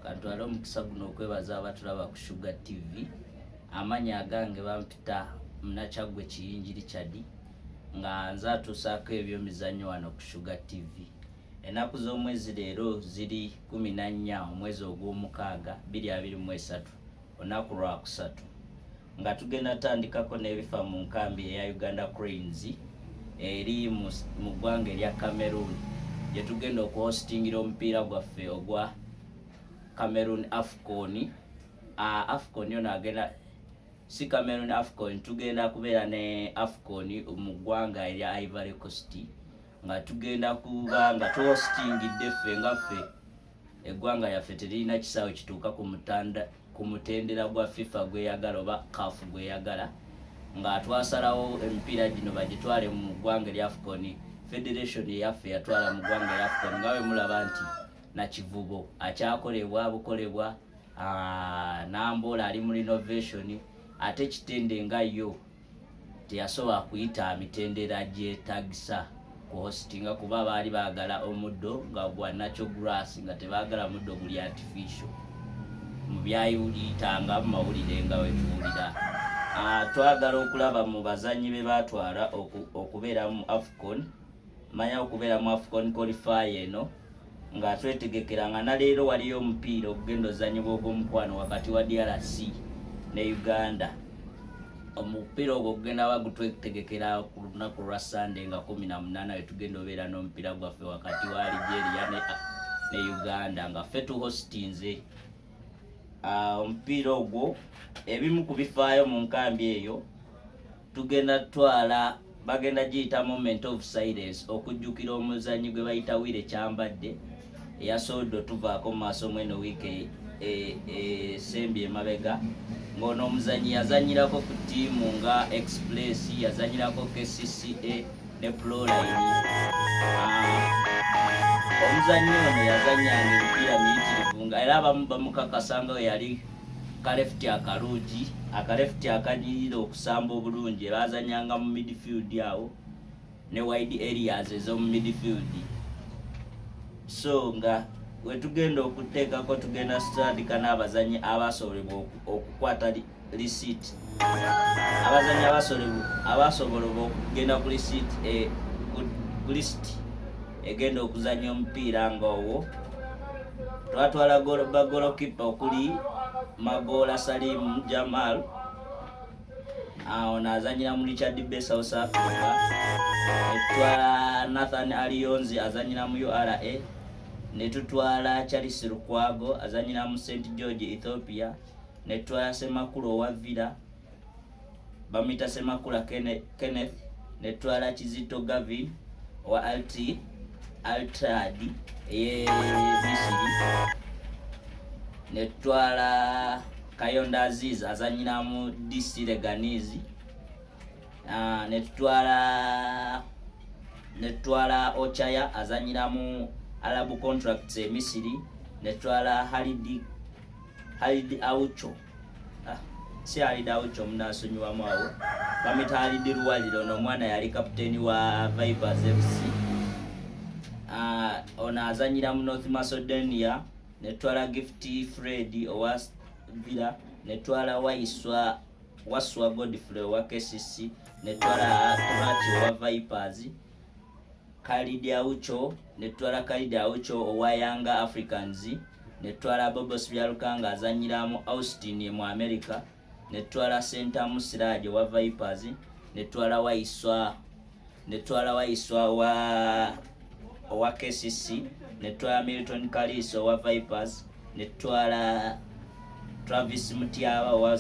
Kantwala omukisa guno okwebaza abatulaba ku Sugar TV. Amanya agange bampita Munakyagwe Kiyingi Richard nga nze atuusaako ebyemizannyo wano ku Sugar TV. Ennaku z'omwezi leero ziri 14 omwezi ogw'omukaaga 2023 olunaku lwa kusatu nga tugenda tandikako n'ebifa mu nkambi eya Uganda Cranes eri mu ggwanga erya Cameroon gye tugenda okuhostingira omupiira gwaffe ogwa Cameroon Afcon. Afcon yona agenda si Cameroon Afcon, tugenda kubeera ne Afcon mu ggwanga erya Ivory Coast nga tugenda kuba nga tuhostingidde ffe nga ffe eggwanga yaffe terina kisaawe kituuka ku mutendera gwa FIFA gweyagala oba CAF gweyagala nga twasalawo emipiira gino bagitwale mu ggwanga erya Afcon. Federation yaffe yatwala mu ggwanga erya Afcon nga we mulaba nti na kivubo akyakolebwa bukolebwa Nambola ali mu renovation ate kitende nga yo teyasobola kuyita mitendera gyetagisa ku hostinga kuba baali baagala omuddo nga gwa natural grass nga tebaagala muddo guli artificial mu byayulitanga mu mawulire nga wetuwulira. Twagala okulaba mu bazanyi be batwala okubeera mu Afcon, manya okubeera mu Afcon qualifier eno nga twetegekera nga naleero waliyo omupiira okugenda ozanyibwa ogw'omukwano wakati wa DRC ne Uganda. Omupiira ogwo ogenda bagutwetegekera ku lunaku lwa Sunday nga 18 we tugenda obeera n'omupiira gwaffe wakati wa Algeria ne Uganda nga ffe tuhostinze omupiira ogwo. Ebimu ku bifaayo mu nkambi eyo tugenda twala bagenda giyita moment of silence okujjukira omuzannyi gwe bayita Wile Kyambadde eyasoodde otuvaako mu maaso mweno wiiki esembye emabega ng'ono omuzannyi yazanyirako ku ttiimu nga Express, yazanyirako KCCA ne Proline. Omuzannyi ono yazanyanga emipiira miyitirivu nga era abamu bamukakasa nga we yali kalefti akalungi akalefti akanyirira okusamba obulungi bazanyanga mu midfield awo ne wide areas ez'omu midfield. So nga wetugenda okuteekako tugenda tutandika n'abazanyi abasobolebwa okukwata receipt, abazanyi abasobolebwa okugenda ku receipt ku list egenda okuzanya omupiira nga ogwo. Twatwala bagolokipa okuli Magola Salim Jamal ono azanyira mu Richard Bay South Africa, netwala Nathan Alionzi azanyira mu URA, netutwala Charles Lukwago azanyira mu St George Ethiopia, netwala Semakula wa Villa bamita Semakula Kenneth, netwala Kizito Gavin wa Altad Misiri, netwala Kayonda Aziz azanyira mu DC Leganizi, netwala Ochaya azanyira mu Arab Contracts Misiri, netwala Halid Aucho si Halid Aucho munasonyiwamu awo bamita Halid Luwaliro ono omwana yali kapiteeni wa Vipers FC. Ono azanyira mu North Macedonia, netwala Gift Fred owa Villa, netwala Waswa Godfrey wa KCC, netwala Kurachi owa Vipers, Khalid Aucho, netwala Khalid Aucho owa Young Africans, netwala Bobos Byalukanga azanyira mu Austin mu America, netwala Center Musiraje wa Vipers, netwala Waiswa wa KCC, netwala Milton Kaliso wa Vipers, netwala Travis Mutiaba wa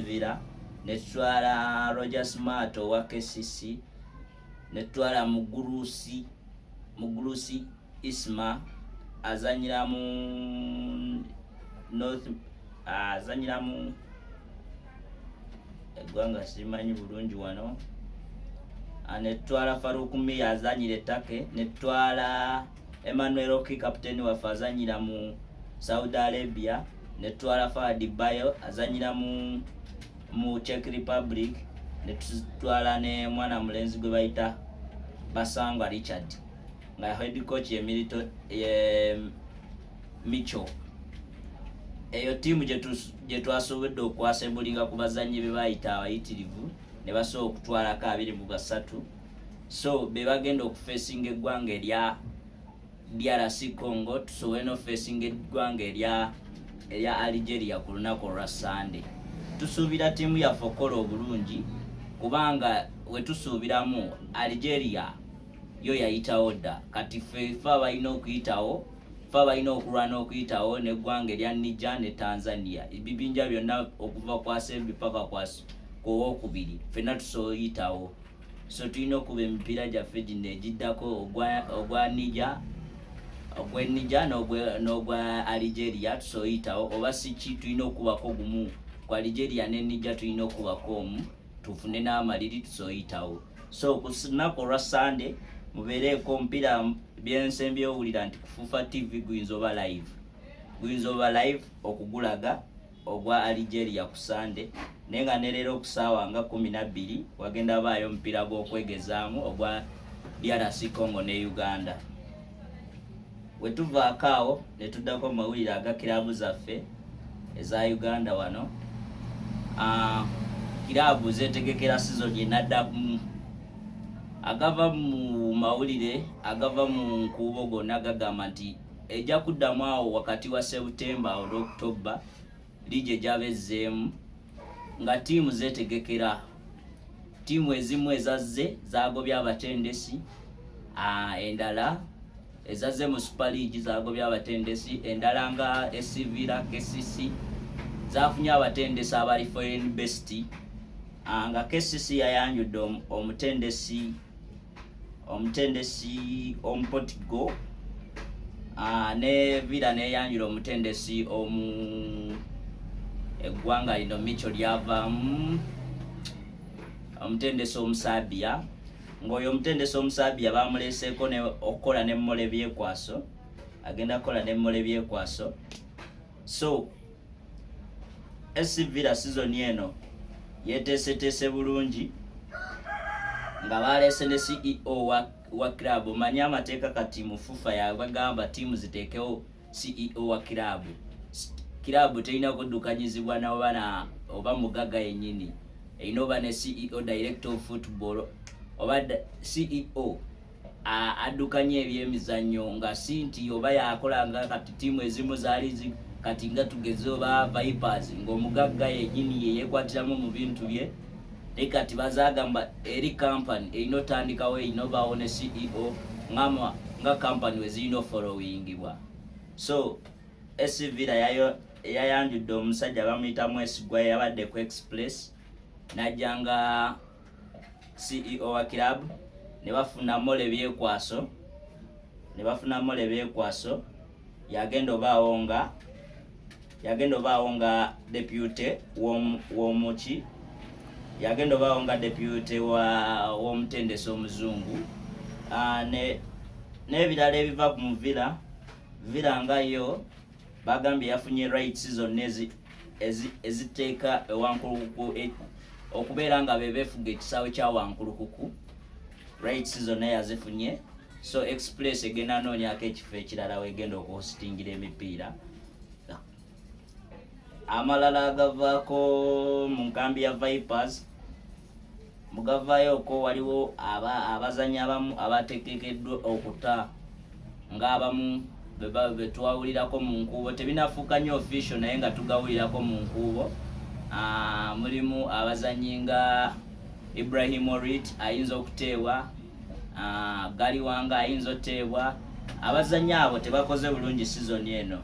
Villa, netwala Roger Smart wa KCC, netwala Mugurusi Isma azanyira mu North azanyira mu eggwanga simanyi bulungi wano, netwala Farouk Mia azanyira Take, netwala Emmanuel Oki kapiteeni waffe azanyira mu Saudi Arabia, netwala Fadi Bayo azanyira mu Czech Republic, netutwala ne mwana mulenzi gwe bayita Basangwa Richard nga head coach ye Micho eyo tiimu gye twasobodde okwasembulinga ku bazannyi be bayita abayitirivu ne basobola okutwalako 23 so be bagenda okufeesinga eggwanga erya DRC Congo tusobole n'ofeesinga eggwanga erya Algeria ku lunaku olwa Sunday. Tusuubira tiimu yaffe okukola obulungi kubanga we tusuubiramu Algeria yo yayitawo dda kati ffe abalina okuyitawo balina okulwana okuyitawo n'eggwanga erya Niger ne Tanzania ebibinja byonna okuva ku Asembi paka ku Wokubiri ffenna tusobola oyitawo so tulina okuba emipiira gyaffe gino egiddako ogwa Niger n'ogwa Algeria tusobola oyitawo oba siki tulina okubako gumu ku Algeria ne Niger tulina okubako omu tufune n'amaliri tusobola oyitawo so ku lunaku olwa Sunday mubeereko omupiira byense byowulira nti kufufa TV guyinza oba live okugulaga ogwa Algeria ku Sunday naye nga nerero okusaawa nga 12 wagenda baayo omupiira gw'okwegezaamu ogwa DRC Congo ne Uganda. Wetuvaako awo ne tuddako mawulire aga kiraabu zaffe eza Uganda wano kiraabu zeetegekera season enaddamu agava mu mawulire agava mu nkuubo gonna gagamba nti ejja kuddamu awo wakati wa September oba October lige gyabezzeemu nga tiimu zeetegekera tiimu ezimu ezazze zagobya abatendesi endala ezazze mu Super League zagobya abatendesi endala nga Esivira KCC zafunye abatendesi abali foreign best nga KCC yayanjudde omutendesi Omportugal ne Villa neyanjula omutendesi eggwanga lino micho lyavaamu omutendesi Omusabia ng'oyo omutendesi Omusabia bamuleeseeko okukola n'emmole byekwaso agenda kukola n'emmole byekwaso so Villa season eno yeteeseteese bulungi nga baleese ne CEO wa club manya amateeka kati mu FIFA yabagamba tiimu ziteekewo CEO wa club terina kuddukanyizibwa oba mugaga yennyini erina oba ne CEO director of football oba CEO addukanya ebyemizannyo nga si nti oba yakolanga kati tiimu ezimu zaali kati nga tugeze oba Vipers ng'omugagga yennyini yeyekwatiramu mu bintu bye naye kati bazagamba eri company erina otandikawo erina obaawo ne CEO nga company we zirina ofollowingibwa so Villa yayanjudde omusajja bamuyita Mwesigwa yabadde ku Express najja nga CEO wa club ne bafuna mole byekwaso yagenda obaawo nga deputy w'omuki yagenda obaawo nga deputy w'omutendesi omuzungu n'ebirala ebiva ku Villa nga yo bagambye yafunye rights zonna eziteeka ewankulukuku okubeera nga bebeefuga ekisaawe kya wankulukuku rights zonna yazifunye so Express egenda noonyako ekifo ekirala wegenda okuhositingira emipiira amalala agavaako mu nkambi ya Vipers mugavaayoko waliwo abazanyi abamu abategekeddwa okuta ng'abamu betwawulirako mu nkuubo tebinafuuka nnyo official naye nga tugawulirako mu nkuubo mulimu abazanyi nga Ibrahim Orit ayinza okuteebwa Gali Wanga ayinza oteebwa abazanyi abo tebakoze bulungi season eno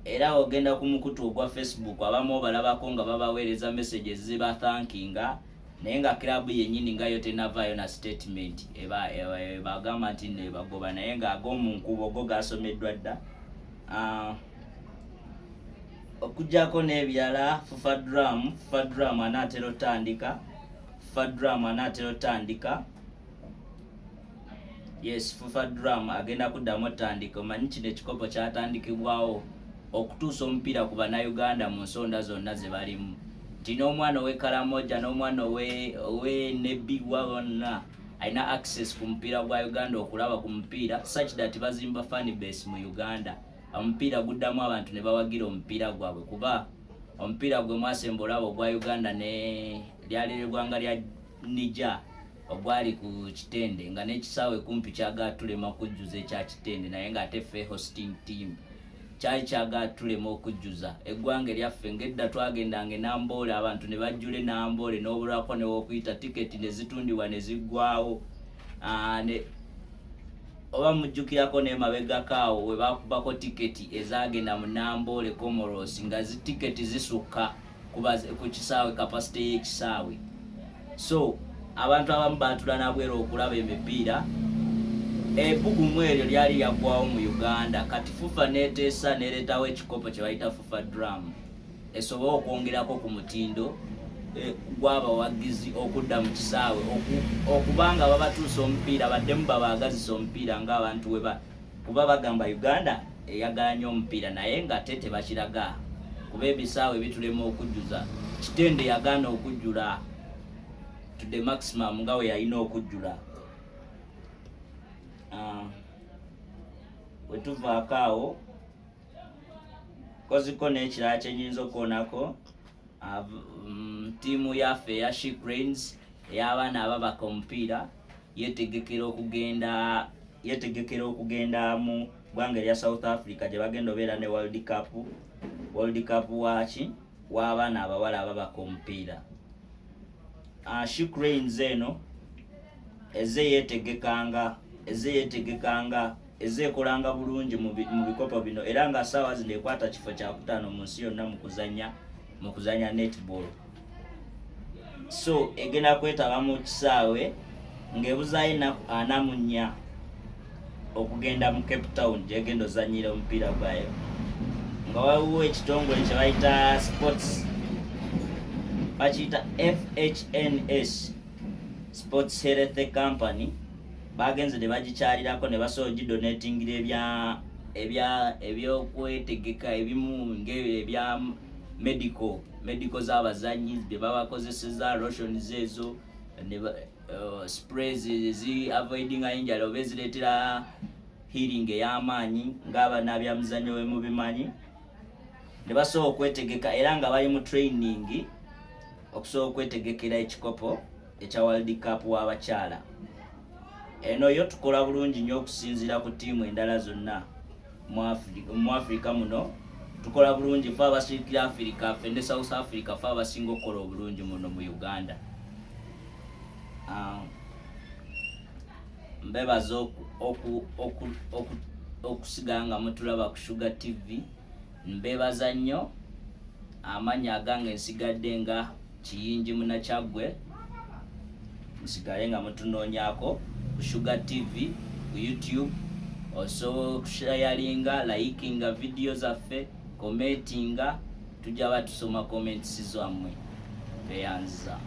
era ogenda ku mukutu ogwa Facebook abamu obalabako nga babaweereza messages zibathankinga naye nga club yennyini nga yo tenavaayo na statement bagamba nti nebagoba naye nga ag'omu nkuubo go gasomeddwa dda okujjako n'ebirala FIFA drum anaatera otandika yes FIFA drum agenda kuddamu otandika omanyi kino ekikopo kyatandikibwawo okutuusa omupiira ku bannayuganda mu nsonda zonna ze balimu nti n'omwana ow'Ekaramoja n'omwana ow'Enebbiwa wonna alina access ku mupiira gwa Uganda okulaba ku mupiira such that bazimba fan base mu Uganda omupiira guddamu abantu ne bawagira omupiira gwabwe kuba omupiira gwe mwasembola ogwa Uganda ne lyali eggwanga lya Niger ogwali ku Kitende nga n'ekisaawe kumpi kyagatulema okujjuza ekya Kitende naye ng'ate ffe hosting team kyali kyagatulema okujjuza eggwanga eryaffe ng'edda twagendanga Namboole abantu ne bajjula e Namboole n'obulwako ne w'okuyita tiketi ne zitundibwa ne ziggwawo oba mujjukirako n'emabegako awo we bakubako tiketi ezagenda mu Namboole Comoros nga tiketi zisukka ku kisaawe kapasite y'ekisaawe. So abantu abamu baatula nabwera okulaba emipiira. Ebbugumu eryo lyali lyaggwawo mu Uganda kati FUFA neeteesa neereetawo ekikopo kye bayita FUFA drum esobola okwongerako ku mutindo gw'abawagizi okudda mu kisaawe okubanga babatuusa omupiira baddemu babaagazisa omupiira ng'abantu kuba bagamba Uganda eyagala nnyo omupiira naye nga te tebakiraga kuba ebisaawe bitulema okujjuza. Kitende yagaana okujjula to the maximum nga we yalina okujjula. Wetuvaako awo koziko n'ekirala kyenyinza okwonako ttiimu yaffe eya She Cranes ey'abaana ababaka omupiira yetegekera okugenda mu ggwanga erya South Africa gye bagenda obeera ne World Cup w'abaana abawala ababaka omupiira. She Cranes eno ezeekolanga bulungi mu bikopo bino era nga ssaawa zino ekwata kifo kyakutaano mu nsi yonna mu kuzanya netball. So egenda kwetaba mu kisaawe ng'ebuzaayo ennaku 44 okugenda mu Cape Town gyegenda ozanyira omupiira gwayo nga waliwo ekitongole kye bayita sports bakiyita FHNS Sports Health Company bagenze ne bagikyalirako ne basobola gidonatingira ebyokwetegeka ebimu ng'ebya medical z'abazanyi bye babakozeseza lotions ezo sprays ezi-avoidinga injury oba ezireetera healing ey'amaanyi ng'abanabyamizannyo bwe mubimanyi ne basobola okwetegeka era nga bali mu training okusobola okwetegekera ekikopo ekya World Cup w'abakyala. Eno yo tukola bulungi nnyo okusinziira ku ttiimu endala zonna mu Africa muno tukola bulungi ffe abasirikira Africa ffe ne South Africa ffe abasinga okukola obulungi muno mu Uganda. Mbebaza okusigala nga mutulaba ku Sugar TV. Mbebaza nnyo. Amannya agange nsigadde nga Kiyingi Munakyagwe. Musigale nga mutunoonyaako ku Sugar TV ku YouTube. Osobola okushayalinga, likinga video zaffe, commentinga, tujja batusoma comments zammwe. Peyanza.